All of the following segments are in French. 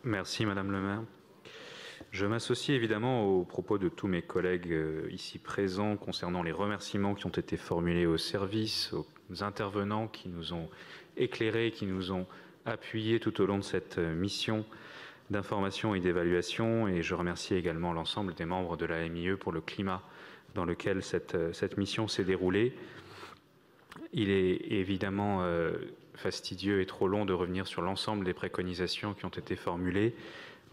Merci Madame le maire. Je m'associe évidemment aux propos de tous mes collègues ici présents concernant les remerciements qui ont été formulés aux services, aux intervenants qui nous ont éclairés, qui nous ont appuyés tout au long de cette mission d'information et d'évaluation. Et je remercie également l'ensemble des membres de la MIE pour le climat dans lequel cette mission s'est déroulée. Il est évidemment fastidieux et trop long de revenir sur l'ensemble des préconisations qui ont été formulées.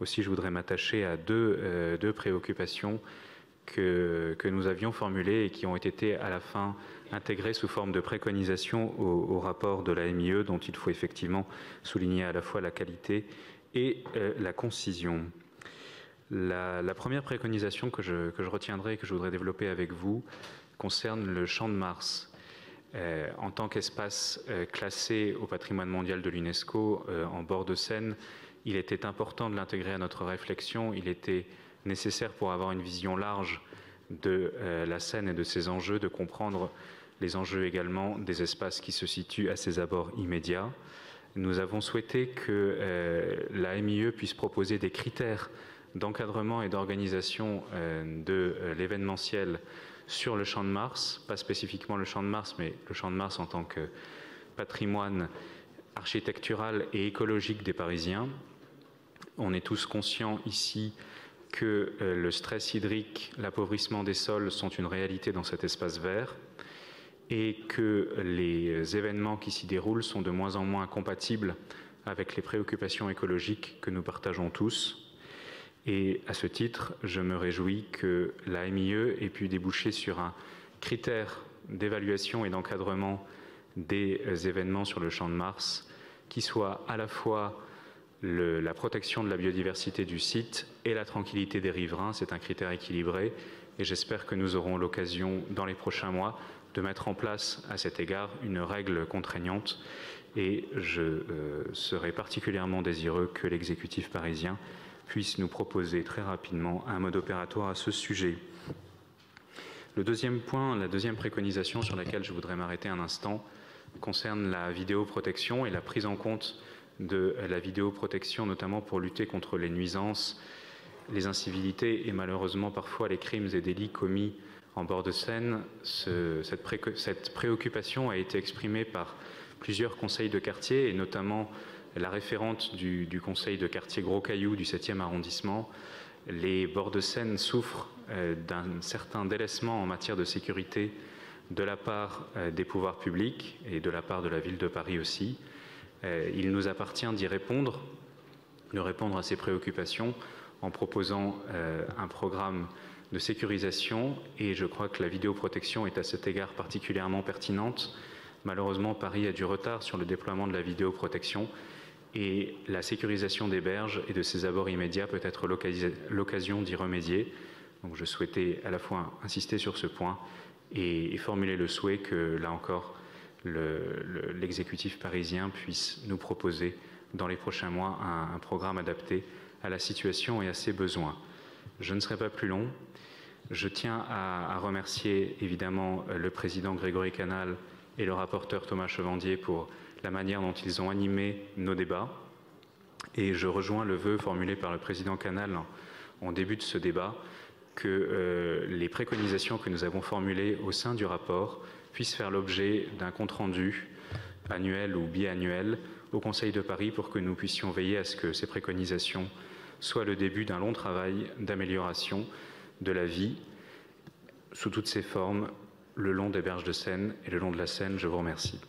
Aussi, je voudrais m'attacher à deux préoccupations que nous avions formulées et qui ont été à la fin intégrées sous forme de préconisations au rapport de la MIE, dont il faut effectivement souligner à la fois la qualité et la concision. La première préconisation que je retiendrai et que je voudrais développer avec vous concerne le Champ de Mars. En tant qu'espace classé au patrimoine mondial de l'UNESCO en bord de Seine, il était important de l'intégrer à notre réflexion. Il était nécessaire pour avoir une vision large de la Seine et de ses enjeux, de comprendre les enjeux également des espaces qui se situent à ses abords immédiats. Nous avons souhaité que la MIE puisse proposer des critères d'encadrement et d'organisation de l'événementiel sur le Champ de Mars, pas spécifiquement le Champ de Mars, mais le Champ de Mars en tant que patrimoine architectural et écologique des Parisiens. On est tous conscients ici que le stress hydrique, l'appauvrissement des sols sont une réalité dans cet espace vert et que les événements qui s'y déroulent sont de moins en moins compatibles avec les préoccupations écologiques que nous partageons tous. Et à ce titre, je me réjouis que la MIE ait pu déboucher sur un critère d'évaluation et d'encadrement des événements sur le Champ de Mars qui soit à la fois la protection de la biodiversité du site et la tranquillité des riverains. C'est un critère équilibré et j'espère que nous aurons l'occasion dans les prochains mois de mettre en place à cet égard une règle contraignante et je serai particulièrement désireux que l'exécutif parisien puisse nous proposer très rapidement un mode opératoire à ce sujet. Le deuxième point, la deuxième préconisation sur laquelle je voudrais m'arrêter un instant concerne la vidéoprotection et la prise en compte de la vidéoprotection, notamment pour lutter contre les nuisances, les incivilités et malheureusement parfois les crimes et délits commis en bord de Seine. Cette préoccupation a été exprimée par plusieurs conseils de quartier et notamment la référente du conseil de quartier Gros Caillou du 7e arrondissement. Les bords de Seine souffrent d'un certain délaissement en matière de sécurité de la part des pouvoirs publics et de la part de la ville de Paris aussi. Il nous appartient d'y répondre, de répondre à ces préoccupations en proposant un programme de sécurisation et je crois que la vidéoprotection est à cet égard particulièrement pertinente. Malheureusement, Paris a du retard sur le déploiement de la vidéoprotection et la sécurisation des berges et de ses abords immédiats peut être l'occasion d'y remédier. Donc je souhaitais à la fois insister sur ce point et formuler le souhait que, là encore, l'exécutif parisien puisse nous proposer dans les prochains mois un programme adapté à la situation et à ses besoins. Je ne serai pas plus long. Je tiens à remercier évidemment le président Grégory Canal et le rapporteur Thomas Chevandier pour la manière dont ils ont animé nos débats. Et je rejoins le vœu formulé par le président Canal en début de ce débat que les préconisations que nous avons formulées au sein du rapport puissent faire l'objet d'un compte-rendu annuel ou biannuel au Conseil de Paris pour que nous puissions veiller à ce que ces préconisations soient le début d'un long travail d'amélioration de la vie sous toutes ses formes le long des berges de Seine et le long de la Seine. Je vous remercie.